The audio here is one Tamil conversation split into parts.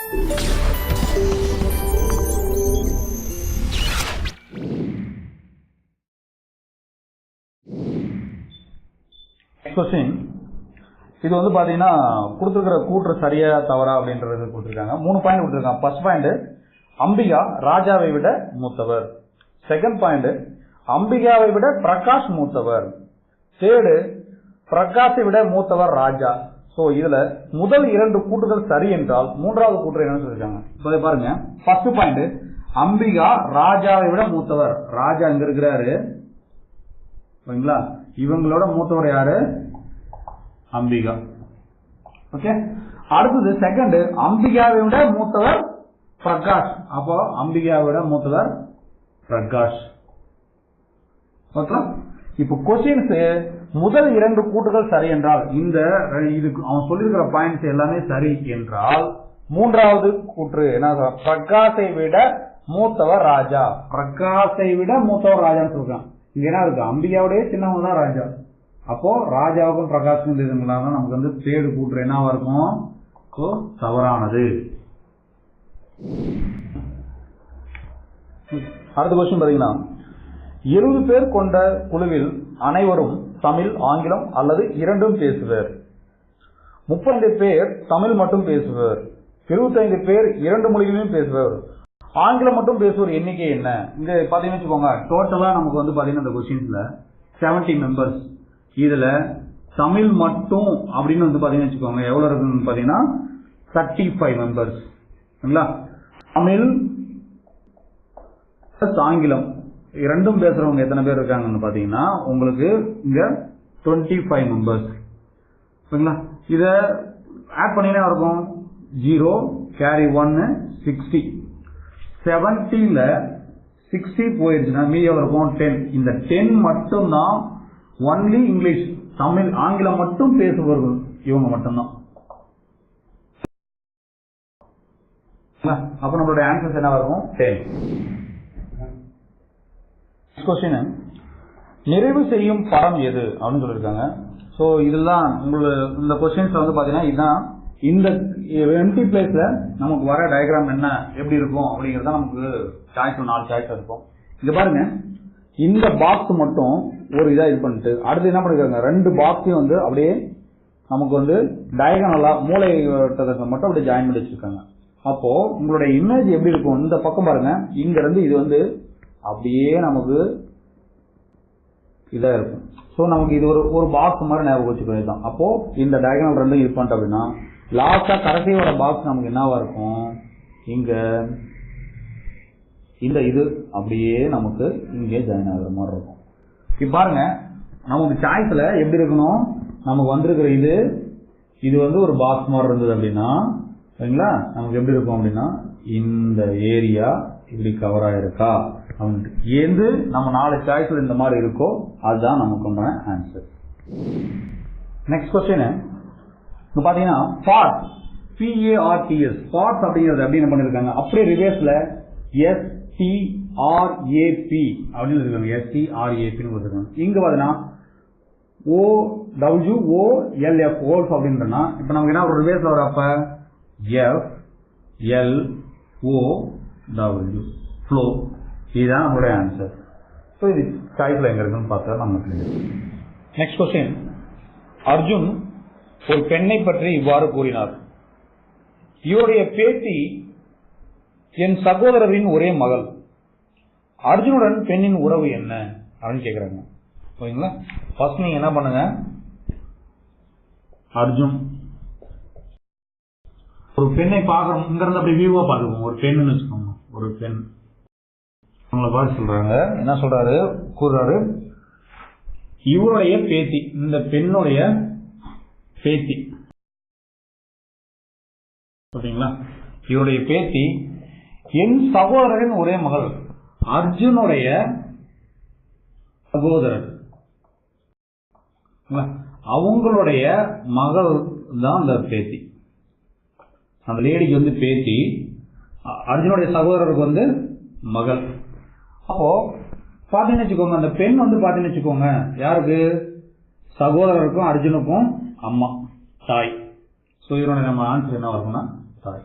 கொஸ்டின் இது வந்து பாத்தீங்கன்னா கொடுத்துருக்கிற கூற்று சரியா தவறா அப்படின்றது கொடுத்துருக்காங்க. 3 பாயிண்ட் கொடுத்துருக்காங்க. ஃபர்ஸ்ட் பாயிண்ட், அம்பிகா ராஜாவை விட மூத்தவர். செகண்ட் பாயிண்ட், அம்பிகாவை விட பிரகாஷ் மூத்தவர். தேர்டு, பிரகாஷை விட மூத்தவர் ராஜா. சோ இதுல முதல் 2 கூற்றுகள் சரி என்றால் மூன்றாவது கூற்று என்ன சொல்லிருக்காங்க இப்போ பாருங்க. ஃபர்ஸ்ட் பாயிண்ட், அம்பிகா ராஜாவை விட மூத்தவர். ராஜா இங்க இருக்கிறாரு ஓகேங்களா, இவங்களோட மூத்தவர் யாரு? அம்பிகா. ஓகே. அடுத்தது செகண்ட், அம்பிகாவை விட மூத்தவர் பிரகாஷ். அப்போ அம்பிகாவை விட மூத்தவர் பிரகாஷ். ஓகே. இப்போ கொஸ்டின்ஸ் முதல் 2 கூற்றுகள் சரி என்றால், இந்த இதுக்கு அவன் சொல்லிருக்கிற பாயிண்ட்ஸ் எல்லாமே சரி என்றால் மூன்றாவது கூற்று என்ன? பிரகாஷை விட மூத்தவர் ராஜா. பிரகாஷை விட மூத்தவர் ராஜான்னு சொல்றான். இங்க என்ன இருக்கு? அம்பிகாவுடைய சின்னவங்க தான் ராஜா. அப்போ ராஜாவுக்கும் பிரகாஷுக்கும் இதுங்களா நமக்கு வந்து தேடு கூற்று என்னவா இருக்கும்? தவறானது. அடுத்த கொஸ்டின் பாத்தீங்கன்னா, 20 பேர் கொண்ட குழுவில் அனைவரும் தமிழ், ஆங்கிலம் அல்லது இரண்டும் பேசுவர். 35 பேர் தமிழ் மட்டும் பேசுவர். 25 பேர் 2 மொழிகளிலும் பேசுவர். ஆங்கிலம் மட்டும் பேசுவோர் எண்ணிக்கை என்ன? இங்க பாத்தீங்கன்னு வச்சுக்கோங்க, டோட்டலா நமக்கு வந்து பாத்தீங்கன்னா இந்த கொஸ்டின்ஸ்ல 70 மெம்பர்ஸ். இதுல தமிழ் மட்டும் அப்படின்னு வந்து பாத்தீங்கன்னு வச்சுக்கோங்க எவ்வளவு இருக்குன்னு பாத்தீங்கன்னா 35 மெம்பர்ஸ். தமிழ் ஆங்கிலம் இரண்டும் பேசுறவங்க எத்தனை பேர் இருக்காங்கன்னு பாத்தீங்கன்னா உங்களுக்கு இங்க 25 மெம்பர்ஸ். இத ஆட் பண்ணீங்கன்னா இருக்கும் 0 கேரி 1 60. 70ல 60 போயிடுச்சுன்னா மீதி இருக்கும் 10. இந்த 10 மட்டும் தான் ஒன்லி இங்கிலீஷ், தமிழ் ஆங்கிலம் மட்டும் பேசுபவர்கள் இவங்க மட்டும்தான். அப்ப நம்மளுடைய ஆன்சர்ஸ் என்ன வரும்? 10. கொஸ்டின், நிறைவு செய்யும் படம் எது அப்படின்னு சொல்லியிருக்காங்க. சோ இதெல்லாம் இந்த கொஸ்டின்ஸ் வந்து பாத்தீங்கன்னா இதுதான் இந்த எம்டி பிளேஸ்ல நமக்கு வர டயக்ராம் என்ன எப்படி இருக்கும் அப்படிங்கறத நமக்கு சாய்ஸ் 4 சாய்ஸ் இருக்கும். இங்க பாருங்க, இந்த பாக்ஸ் மட்டும் ஒரு இதா இது பண்ணிட்டு அடுத்து என்ன பண்ணிருக்காங்க, 2 பாக்ஸையும் வந்து அப்படியே நமக்கு வந்து டயகனலா மூளை மட்டும் அப்படியே ஜாயின் பண்ணி வச்சிருக்காங்க. அப்போ உங்களுடைய இமேஜ் எப்படி இருக்கும்? இந்த பக்கம் பாருங்க, இங்க இருந்து இது வந்து அப்படியே நமக்கு இதா இருக்கும். சோ நமக்கு இது ஒரு பாக்ஸ் மாதிரி ஞாபகம் வச்சுக்கலாம். அப்போ இந்த டயகனல் 2 இது பண்ணிட்டோம் அப்படின்னா லாஸ்டா கடைசியோட பாக்ஸ் நமக்கு என்னவா இருக்கும்? இங்க இந்த இது அப்படியே நமக்கு இங்கே ஜாயின் ஆகுற மாதிரி இருக்கும். இப்ப பாருங்க, நமக்கு சாய்ஸ்ல எப்படி இருக்கணும்? நமக்கு வந்திருக்கிற இது வந்து ஒரு பாக்ஸ் மாதிரி இருந்தது அப்படின்னா சரிங்களா, நமக்கு எப்படி இருக்கும் அப்படின்னா இந்த ஏரியா இப்படி கவர் ஆயிருக்கா அப்படின்ட்டு எது நம்ம 4 சாய்ஸ்ல இந்த மாதிரி இருக்கோ அதுதான் நமக்கு ஆன்சர். நெக்ஸ்ட் கொஸ்டின் பாத்தீங்கன்னா பார்ட், PARTS பார்ட்ஸ் அப்படிங்கிறது எப்படி என்ன பண்ணிருக்காங்க, அப்படியே ரிவர்ஸ்ல STRAP அப்படின்னு இருக்காங்க. STRAP கொடுத்துருக்காங்க. இங்க பாத்தீங்கன்னா OWOLF ஓல்ஃப் அப்படின்றனா இப்ப நமக்கு என்ன ஒரு ரிவர்ஸ்ல வரப்ப FLOW ஃப்ளோ. இதுதான் நம்மளுடைய ஆன்சர். ஸோ இது சாய்ஸ்ல எங்க இருக்குன்னு பார்த்தா நமக்கு. நெக்ஸ்ட் கொஸ்டின், அர்ஜுன் ஒரு பெண்ணை பற்றி இவ்வாறு கூறினார். இவருடைய பேத்தி என் சகோதரரின் ஒரே மகள். அர்ஜுனுடன் பெண்ணின் உறவு என்ன அப்படின்னு கேக்குறாங்க. ஓகேங்களா, ஃபர்ஸ்ட் நீங்க என்ன பண்ணுங்க, அர்ஜுன் ஒரு பெண்ணை பார்க்கணும், இங்க இருந்து அப்படி வியூவா பாத்துக்கோங்க. ஒரு பெண்ணுன்னு வச்சுக்கோங்க, ஒரு பெண் அவங்கள பார்த்து சொல்றாங்க. என்ன சொல்றாரு? கூறுறாரு, இவருடைய பேத்தி, இந்த பெண்ணுடைய பேத்தி ஓகேங்களா, இவருடைய பேத்தி என் சகோதரரின் ஒரே மகள். அர்ஜுனுடைய சகோதரர் அவங்களுடைய மகள் தான் அந்த பேத்தி. அந்த லேடிக்கு வந்து பேத்தி, அர்ஜுனுடைய சகோதரருக்கு வந்து மகள். அப்போ பாத்தீங்கன்னு வச்சுக்கோங்க, அந்த பெண் வந்து பாத்தீங்கன்னு வச்சுக்கோங்க யாருக்கு? சகோதரருக்கும் அர்ஜுனுக்கும் அம்மா, தாய். சோ இதனுடைய நம்ம ஆன்சர் என்ன வரும்னா தாய்.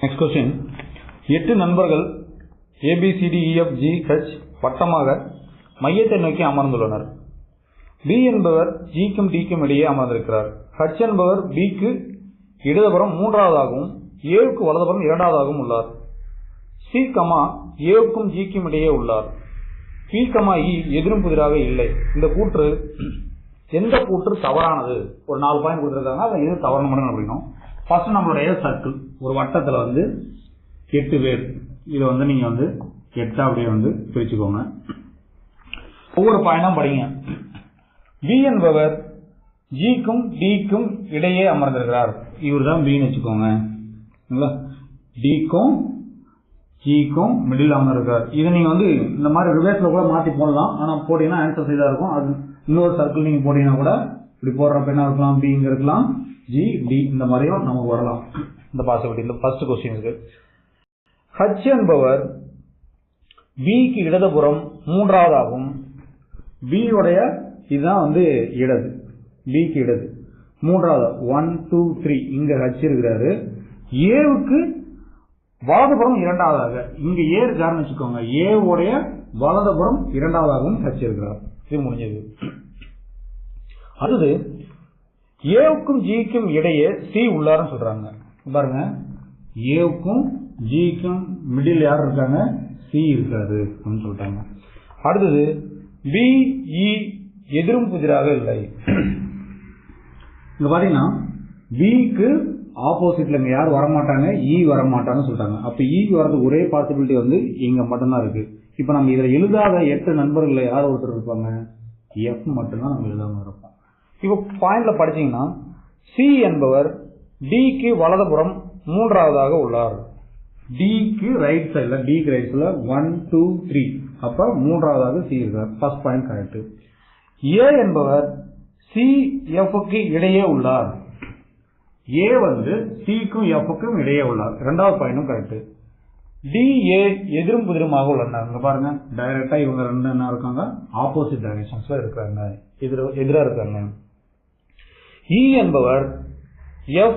Next question. 8 நண்பர்கள் ABCDEFGH வட்டமாக மையத்தை நோக்கி அமர்ந்துள்ளனர். B என்பவர் Gக்கும் Dக்கும் இடையே அமர்ந்திருக்கிறார். H என்பவர் Bக்கு இடதுபுறம் மூன்றாவதாகவும் Aவுக்கு வலதுபுறம் இரண்டாவதாகவும் உள்ளார். C, Aவுக்கும் Gக்கும் இடையே உள்ளார். P, E எதிரும் புதிராக இல்லை. இந்த கூற்று எந்த கூற்று தவறானது? ஒரு 4 பாயிண்ட் கொடுத்துருக்காங்க. அதை எது தவறான மட்டும் அப்படின்னும். ஃபர்ஸ்ட் நம்மளுடைய சர்க்கிள் ஒரு வட்டத்துல 8 பேர். இதை நீங்க 8 அப்படியே பிரிச்சுக்கோங்க. ஒவ்வொரு பாயிண்டும் படிங்க. B என்பவர் Gக்கும் Dக்கும் இடையே அமர்ந்திருக்கிறார். இவர் தான் Bன்னு வச்சுக்கோங்க. Dக்கும் Gக்கும் மிடில் அமர்ந்திருக்கிறார். இதை நீங்க இந்த மாதிரி ரிவர்ஸ்ல கூட மாத்தி போடலாம். ஆனா போட்டீங்கன்னா ஆன்சர் சரியா இருக்கும். அது இன்னொரு சர்க்கிள் நீங்க போட்டீங்கன்னா கூட இப்படி போடுறப்ப என்ன இருக்கலாம்? B இங்க இருக்கலாம், G, D இந்த மாதிரியும் நமக்கு வரலாம். இந்த பாசிபிலிட்டி இந்த ஃபர்ஸ்ட் கொஸ்டினுக்கு. H என்பவர் Bக்கு இடதுபுறம் மூன்றாவதாகவும் B உடைய இதுதான் இடது, Bக்கு இடது மூன்றாவது 1 2 3 இங்க H இருக்கிறாரு. Aவுக்கு வலதுபுறம் இரண்டாவதாக இங்க A இருக்காருன்னு வச்சுக்கோங்க. A உடைய வலதுபுறம் இரண்டாவதாகவும் H இருக்கிறார். இது முடிஞ்சது. அடுத்து Aவுக்கும் Gக்கும் இடையே C உள்ளாருன்னு சொல்றாங்க. பாருங்க, Aவுக்கும் Gக்கும் மிடில் யார் இருக்காங்க? C இருக்காரு அப்படின்னு சொல்லிட்டாங்க. அடுத்தது B, E எதிரும் புதிராக இல்லை. இங்க பாத்தீங்கன்னா Bக்கு ஆப்போசிட்ல இங்க யார் வரமாட்டாங்க? E வரமாட்டாங்கன்னு சொல்லிட்டாங்க. அப்ப E வரது ஒரே பாசிபிலிட்டி இங்க மட்டும்தான் இருக்கு. இப்ப நம்ம இதுல எழுதாத 8 நண்பர்கள் யார் ஒருத்தர் இருப்பாங்க? F மட்டும்தான் நம்ம எழுதாம இருப்போம். இப்ப பாயிண்ட்ல படிச்சீங்கன்னா C என்பவர் Dக்கு வலதுபுறம் மூன்றாவதாக உள்ளார். Dக்கு ரைட் சைடுல, Dக்கு ரைட் சைடுல 1 2 3 அப்ப மூன்றாவதாக C இருக்கார். First point correct. A என்பவர் CFக்கு இடையே உள்ளார். A Cக்கும் Fக்கும் இடையே உள்ளார். இரண்டாவது பாயிண்டும் கரெக்ட். DA எதிரும் புதிருமாக உள்ளனர். இங்க பாருங்க, டைரக்டா இவங்க ரெண்டு என்ன இருக்காங்க? ஆப்போசிட் டைரக்ஷன்ஸ்ல இருக்காங்க, எதிரா இருக்காங்க. E என்பவர் F,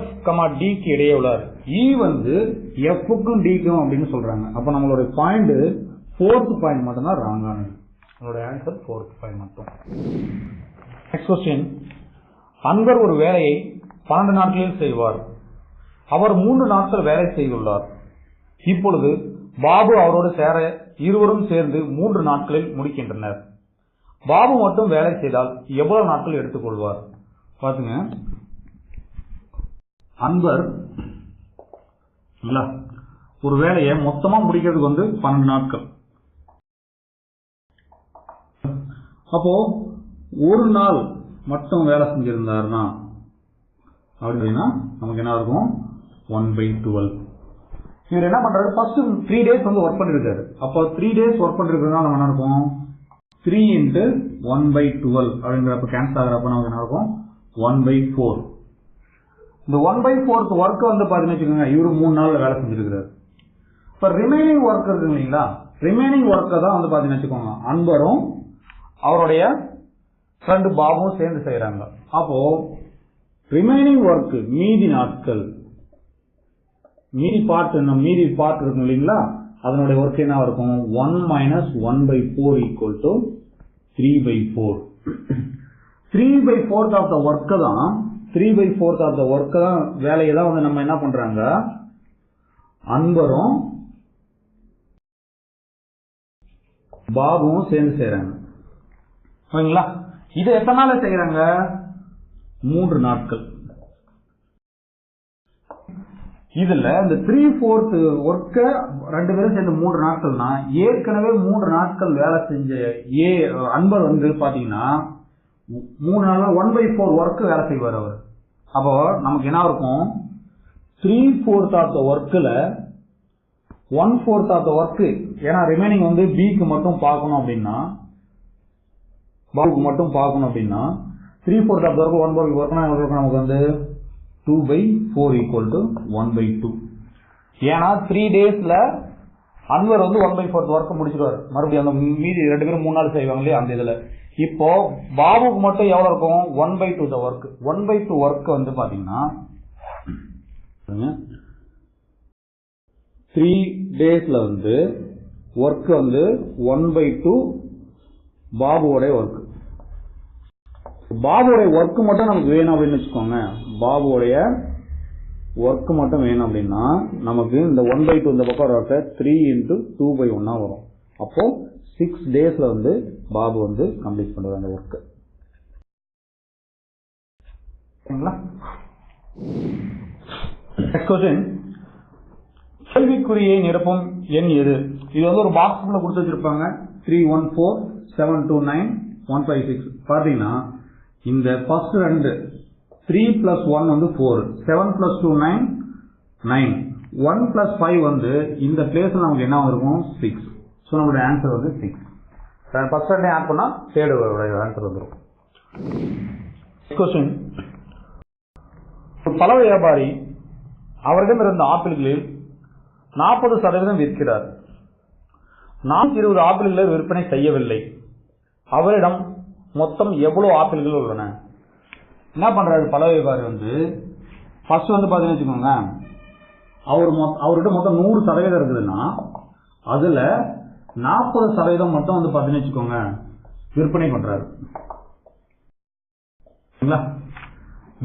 Dக்கு இடையே உள்ளார். E Fக்கும் Dக்கும் அப்படின்னு சொல்றாங்க. அப்ப நம்மளுடைய பாயிண்ட் 4th பாயிண்ட் மட்டும் தான் ராங் ஆனது. நம்மளுடைய ஆன்சர் 4th பாயிண்ட் மட்டும். Next question. அன்பர் ஒரு வேலையை 12 நாட்களில் செய்வார். அவர் 3 நாட்கள் வேலை செய்துள்ளார். இப்பொழுது பாபு அவரோடு சேர இருவரும் சேர்ந்து 3 நாட்களில் முடிக்கின்றனர். பாபு மட்டும் வேலை செய்தால் எவ்வளவு நாட்கள் எடுத்துக்கொள்வார்? பாத்துங்க, அன்பர் ஒரு வேலையை மொத்தமா முடிக்கிறதுக்கு 12 நாட்கள். அப்போ ஒரு நாள் மட்டும் வேலை செஞ்சிருந்தாருன்னா அப்படின்னா நமக்கு என்ன இருக்கும்? 1/12. இவர் என்ன பண்றாரு? ஃபர்ஸ்ட் 3 டேஸ் ஒர்க் பண்ணிருக்காரு. அப்போ 3 டேஸ் ஒர்க் பண்ணிருக்கிறதுனால நம்ம என்ன இருக்கும்? 3 × 1/12 அப்படிங்கிறப்ப கேன்சல் ஆகிறப்ப நமக்கு என்ன இருக்கும்? 1/4. இந்த 1/4 ஒர்க் பாத்தீங்கன்னு வச்சுக்கோங்க, இவரு 3 நாள்ல வேலை செஞ்சிருக்கிறாரு. இப்ப ரிமைனிங் ஒர்க் இருக்கு இல்லைங்களா? ரிமைனிங் ஒர்க்கை தான் பாத்தீங்கன்னு வச்சுக்கோங்க அன்பரும் அவருடைய ஃப்ரெண்டு பாபுவும் சேர்ந்து செய்யறாங்க. அப்போ ரிமைனிங் ஒர்க் மீதி நாட்கள், மீதி பார்ட் இருக்கும் இல்லைங்களா? அதனுடைய ஒர்க் என்ன இருக்கும்? 1 - 1/4 = 3/4. 3/4 ஆஃப் த ஒர்க் தான் 3/4 ஆஃப் த ஒர்க் தான் வேலையை தான் நம்ம என்ன பண்றாங்க? அன்பரும் பாபுவும் சேர்ந்து செய்யறாங்க. ஓகேங்களா? இது எத்தனை நாள் செய்யறாங்க? 3 நாட்கள். இதுல இந்த 3/4 ஒர்க்க 2 பேரும் சேர்ந்து 3 நாட்கள்னா ஏற்கனவே 3 நாட்கள் வேலை செஞ்ச அன்பர் பாத்தீங்கன்னா 3 நாள் 1/4 ஒர்க் வேலை செய்வார் அவர். அப்போ நமக்கு என்ன இருக்கும்? 3/4 ஆஃப் த ஒர்க்ல 1/4 ஆஃப் த ஒர்க், ஏன்னா ரிமைனிங் பிக்கு மட்டும் பார்க்கணும் அப்படின்னா, பாபுக்கு மட்டும் பார்க்கணும் அப்படின்னா 3/4 ஆஃப் த ஒர்க் 1/4 ஒர்க்னா நமக்கு 2/4 = 1/2. ஏன்னா 3 டேஸ்ல அன்வர் 1/4 ஒர்க் முடிச்சிருவாரு. மறுபடியும் அந்த மீதி 2 பேரும் 3 நாள் செய்வாங்க இல்லையா, அந்த இதுல. இப்போ பாபுக்கு மட்டும் எவ்வளவு இருக்கும்? 1/2 த ஒர்க். 1/2 ஒர்க் பாத்தீங்கன்னா 3 டேஸ்ல வந்து ஒர்க் வந்து 1/2 பாபுவோட ஒர்க். பாபுவோட ஒர்க் மட்டும் நமக்கு வேணும் அப்படின்னு வச்சுக்கோங்க. பாபுவோடைய ஒர்க் மட்டும் வேணும் அப்படின்னா நமக்கு இந்த 1/2 இந்த பக்கம் வர 3 × 2/1 வரும். அப்போ 6 டேஸ்ல வந்து பாபு வந்து கம்ப்ளீட் பண்ணுவாங்க அந்த ஒர்க். நெக்ஸ்ட் क्वेश्चन, கேள்விக்குறியை நிரப்பும் எண் எது? இது வந்து ஒரு பாக்ஸ்ல கொடுத்து வச்சிருப்பாங்க. 314 729 156. பாத்தீங்கன்னா இந்த ஃபர்ஸ்ட் ரெண்டு 3 + 1 வந்து 4, 7 + 2 9, 9, 1 + 5 வந்து இந்த பிளேஸ்ல நமக்கு என்ன வந்திருக்கும் 6. ஸோ நம்மளுடைய ஆன்சர் வந்து 6. ஃபர்ஸ்ட் ரெண்டே ஆட் பண்ணா தேர்ட் ஆன்சர் வந்துடும். क्वेश्चन, பழ வியாபாரி அவரிடம் இருந்த ஆப்பிள்களில் 40% விற்கிறார். 420 ஆப்பிள்களை விற்பனை செய்யவில்லை. அவரிடம் மொத்தம் எவ்வளவு ஆப்பிள்கள் உள்ளன? என்ன பண்றாரு பழ வியாபாரி வந்து ஃபர்ஸ்ட் வந்து பாத்தீங்கன்னு வச்சுக்கோங்க, அவர்கிட்ட மொத்தம் 100% இருக்குதுன்னா அதுல 40% மட்டும் வந்து பாத்தீங்கன்னு வச்சுக்கோங்க விற்பனை பண்றாரு.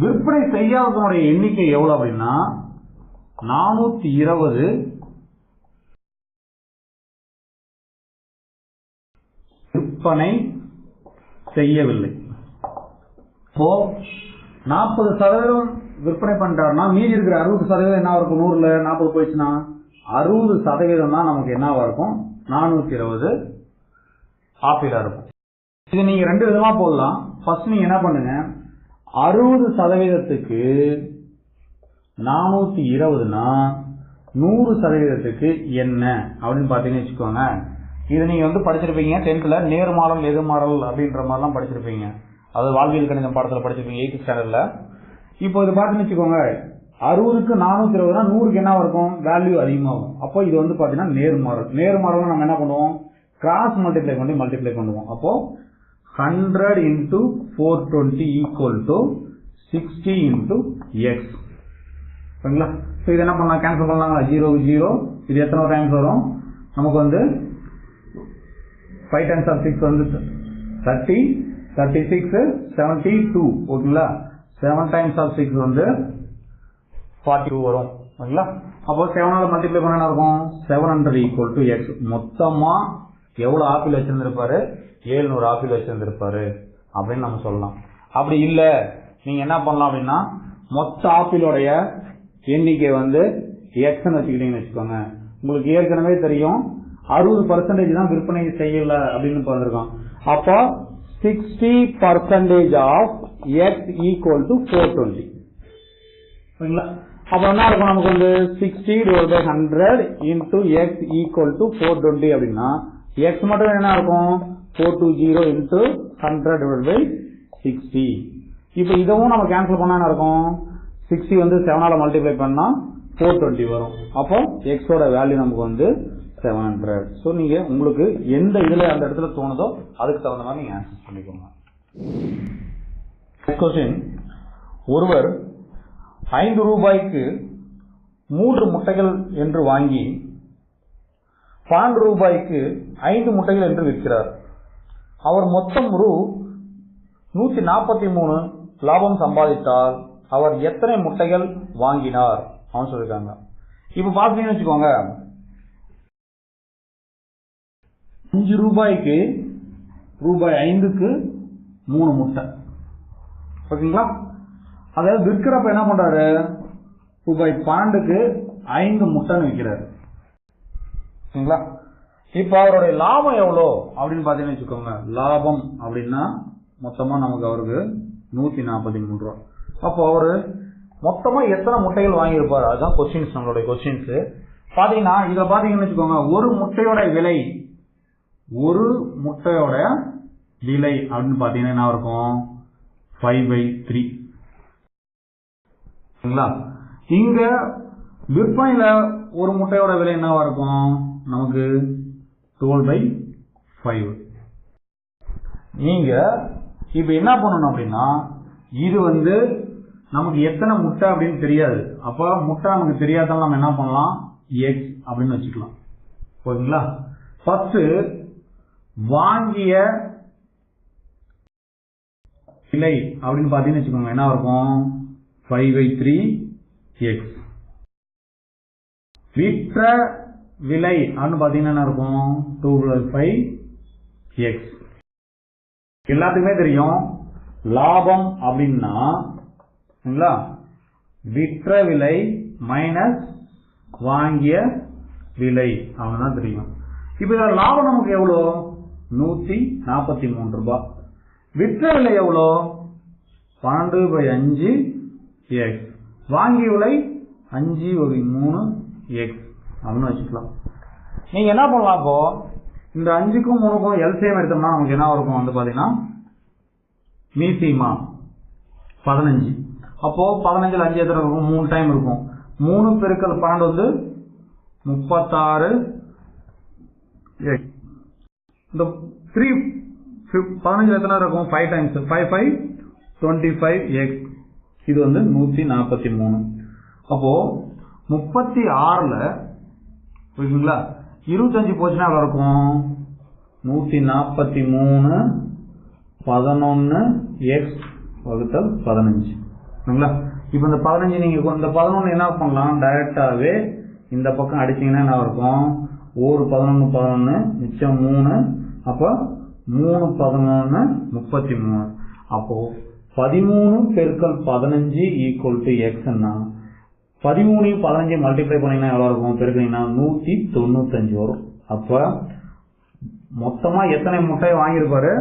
விற்பனை செய்யாதவனுடைய எண்ணிக்கை எவ்வளவு அப்படின்னா 420 விற்பனை செய்யவில்லை. இப்போ 40% விற்பனை பண்ணிட்டாருன்னா மீதி இருக்கிற 60% என்ன இருக்கும்? 100ல 40 போயிடுச்சுன்னா 60% தான் நமக்கு என்னவா இருக்கும்? 420 ஆப்பிளா இருக்கும். இது நீங்க ரெண்டு விதமா போடலாம். ஃபர்ஸ்ட் நீங்க என்ன பண்ணுங்க, 60%க்கு 420னா 100%க்கு என்ன அப்படின்னு பாத்தீங்கன்னு வச்சுக்கோங்க. இது நீங்க வந்து படிச்சிருப்பீங்க 10th நேர்மாறல் எதிர்மாறல் அப்படின்ற மாதிரிலாம் படிச்சிருப்பீங்க. அது வாழ்வியல் கணிதம் பாடத்துல படிச்சிருப்பீங்க 8th ஸ்டாண்டர்ட்ல. இப்போ இது பாத்தீங்கன்னு வச்சுக்கோங்க, 60க்கு 420னா 100க்கு என்ன இருக்கும்? வேல்யூ அதிகமாகும். அப்போ இது வந்து பாத்தீங்கன்னா நேர்மாறல். நேர்மாறல் நம்ம என்ன பண்ணுவோம்? கிராஸ் மல்டிப்ளை பண்ணுவோம். அப்போ 100 × 420 = 60 × x. சரிங்களா? இது என்ன பண்ணலாம்? கேன்சல் பண்ணலாம். 0 0. இது எத்தனை டைம்ஸ் வரும்? நமக்கு வந்து 5 times of 6 வந்து 30, 36, 72. ஓகேங்களா? 7 times of 6 வந்து 42 வரும். ஓகேங்களா? அப்போ 7ஆல மல்டிப்ளை பண்ண என்ன இருக்கும்? 700 = x. மொத்தமா எவ்வளவு ஆப்பிள் வச்சிருந்திருப்பாரு? 700 ஆப்பிள் வச்சிருந்திருப்பாரு அப்படின்னு நம்ம சொல்லலாம். அப்படி இல்ல நீங்க என்ன பண்ணலாம் அப்படின்னா மொத்த ஆப்பிளோடைய எண்ணிக்கை வந்து எக்ஸ்ன்னு வச்சுக்கிட்டீங்கன்னு வச்சுக்கோங்க. உங்களுக்கு ஏற்கனவே தெரியும் 60% தான் விற்பனை செய்யல அப்படின்னு வந்திருக்கோம். அப்போ 60% ஆஃப் x = 420. சரிங்களா? அப்ப என்ன இருக்கும்? நமக்கு வந்து 60/100 × x = 420 அப்படின்னா x மட்டும் என்ன இருக்கும்? 420 × 100/60. இப்ப இதுவும் நம்ம கேன்சல் பண்ணா என்ன இருக்கும்? 60 வந்து 7ஆல மல்டிப்ளை பண்ணா 420 வரும். அப்போ x ஓட வேல்யூ நமக்கு வந்து 700. சோ நீங்க உங்களுக்கு எந்த இதுல அந்த இடத்துல தோணுதோ அதுக்கு தகுந்த மாதிரி நீங்க ஆன்சர் பண்ணிக்கோங்க. क्वेश्चन, ஒருவர் 5 ரூபாய்க்கு 3 முட்டைகள் என்று வாங்கி 12 ரூபாய்க்கு 5 முட்டைகள் என்று விற்கிறார். அவர் மொத்தம் ரூ 143 லாபம் சம்பாதித்தால் அவர் எத்தனை முட்டைகள் வாங்கினார் அவன் சொல்லிருக்காங்க. இப்ப பாத்தீங்கன்னு வச்சுக்கோங்க, 5 ரூபாய்க்கு ரூபாய் 5க்கு 3 முட்டை. ஓகேங்களா? அதாவது விற்கிறப்ப என்ன பண்றாரு? ரூபாய் 12க்கு 5 முட்டைன்னு விற்கிறாரு. சரிங்களா? இப்ப அவருடைய லாபம் எவ்வளோ அப்படின்னு பாத்தீங்கன்னு வச்சுக்கோங்க. லாபம் அப்படின்னா மொத்தமா நமக்கு அவருக்கு 143 ரூபா. அப்போ அவரு மொத்தமா எத்தனை முட்டைகள் வாங்கியிருப்பாரு? அதுதான் கொஸ்டின்ஸ், நம்மளுடைய கொஸ்டின்ஸ். பாத்தீங்கன்னா இத பாத்தீங்கன்னு வச்சுக்கோங்க, ஒரு முட்டையோட விலை அப்படின்னு பாத்தீங்கன்னா என்ன இருக்கும்? 5/3. சரிங்களா? இங்க விற்பனையில ஒரு முட்டையோட விலை என்னவா இருக்கும்? நமக்கு 12/5. நீங்க இப்ப என்ன பண்ணணும் அப்படின்னா, இது வந்து நமக்கு எத்தனை முட்டை அப்படின்னு தெரியாது. அப்ப முட்டை நமக்கு தெரியாதால நம்ம என்ன பண்ணலாம்? x அப்படின்னு வச்சுக்கலாம். ஓகேங்களா? ஃபர்ஸ்ட் வாங்கிய விலை அப்படின்னு பாத்தீங்கன்னு வச்சுக்கோங்க, என்ன இருக்கும்? 5/3x. விற்ற விலை அப்படின்னு பாத்தீங்கன்னா என்ன இருக்கும்? 2/5x. எல்லாத்துக்குமே தெரியும் லாபம் அப்படின்னா விற்ற விலை மைனஸ் வாங்கிய விலை அவங்கதான் தெரியும். இப்ப இதுல லாபம் நமக்கு எவ்வளோ? 143 ரூபாய். விற்ற விலை எவ்வளோ? 12/5x. வாங்கிய விலை 5/3x அப்படின்னு வச்சுக்கலாம். நீங்க என்ன பண்ணலாம்? இப்போ இந்த 5க்கும் 3க்கும் எல்சிஎம் எடுத்தோம்னா நமக்கு என்ன இருக்கும் வந்து பாத்தீங்கன்னா மீசிமா 15. அப்போ 15ல் 5 எத்தனை இருக்கும்? 3 டைம் இருக்கும். 3 பெருக்கல் 12 வந்து 36. இந்த 3 15 எத்தனை இருக்கும்? 5 டைம்ஸ். 5 5 25x. இது வந்து 143. அப்போ 36ல ஓகேங்களா 25 போச்சுன்னா எவ்வளவு இருக்கும்? 143 11x வகுத்தல் 15. இப்ப இந்த 15 நீங்க இந்த 11 என்ன பண்ணலாம்? டைரக்டாவே இந்த பக்கம் அடிச்சீங்கன்னா என்ன இருக்கும்? ஒரு 11 11 மிச்சம் 3. அப்ப 3 11 33. அப்போ 13 பெருக்கல் 15 ஈக்குவல் டு x ன்னா 13 15 மல்டிப்ளை பண்ணீங்கன்னா எவ்வளவு இருக்கும்? பெருக்கீங்கன்னா 195 வரும். அப்ப மொத்தமா எத்தனை முட்டை வாங்கியிருப்பாரு?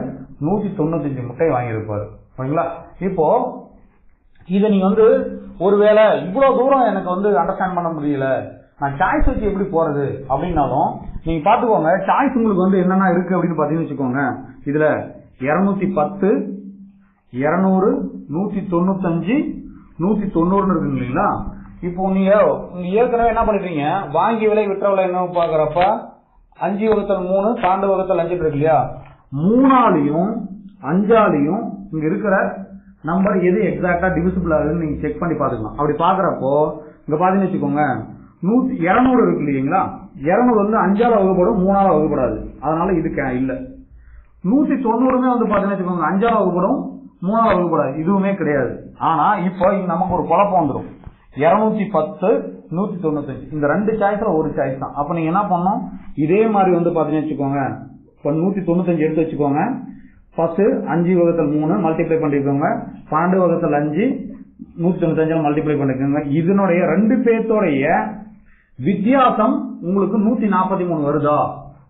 195 முட்டை வாங்கியிருப்பாரு. ஓகேங்களா? இப்போ இதை நீங்க வந்து ஒருவேளை இவ்வளவு தூரம் எனக்கு வந்து அண்டர்ஸ்டாண்ட் பண்ண முடியல, நான் சாய்ஸ் வச்சு எப்படி போறது அப்படின்னாலும் நீங்க பாத்துக்கோங்க. சாய்ஸ் உங்களுக்கு வந்து என்னென்ன இருக்கு அப்படின்னு பாத்தீங்கன்னு வச்சுக்கோங்க. இதுல 210 200 195 190 இருக்கு இல்லைங்களா? இப்போ நீங்க ஏற்கனவே என்ன பண்ணிருக்கீங்க? வாங்கி விலை விற்ற விலை என்ன பாக்குறப்ப 5/3 12/5 இருக்கு இல்லையா? 3ஆலையும் 5ஆலையும் இங்க இருக்கிற நம்பர் எது எக்ஸாக்டா டிவிசிபிள் ஆகுதுன்னு நீங்க செக் பண்ணி பாத்துக்கலாம். அப்படி பாக்குறப்போ இங்க பாத்தீங்கன்னு வச்சுக்கோங்க 200 இருக்கு இல்லைங்களா? 200 வந்து 5ஆல வகுப்படும், 3ஆல வகுப்படாது. அதனால இது இல்ல. 190 வந்து பாத்தீங்கன்னு வச்சுக்கோங்க 5ஆல வகுப்படும், 3ஆல வகுப்படாது. இதுவுமே கிடையாது. ஆனா இப்போ நமக்கு ஒரு குழப்பம் வந்துடும். 210 195 இந்த ரெண்டு சாய்ஸ்ல ஒரு சாய்ஸ் தான். அப்ப நீங்க என்ன பண்ணணும்? இதே மாதிரி வந்து பாத்தீங்கன்னு வச்சுக்கோங்க 195 எடுத்து வச்சுக்கோங்க. ஃபர்ஸ்ட் 5/3 மல்டிப்ளை பண்ணிக்கோங்க. 12/5 195 மல்டிப்ளை பண்ணிக்கோங்க. இதனுடைய ரெண்டு பேர்த்தோடைய வித்தியாசம் உங்களுக்கு 143 வருதா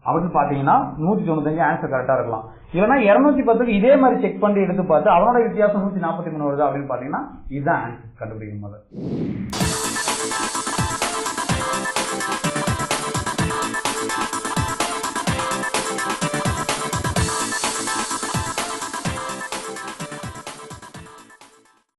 அப்படின்னு பாத்தீங்கன்னா 195 ஆன்சர் கரெக்டா இருக்கலாம். இல்லைன்னா 210க்கு இதே மாதிரி செக் பண்ணி எடுத்து பார்த்து அவனோட வித்தியாசம் 143 வருதா அப்படின்னு பாத்தீங்கன்னா இதுதான் ஆன்சர் கண்டுபிடிக்கும் போது.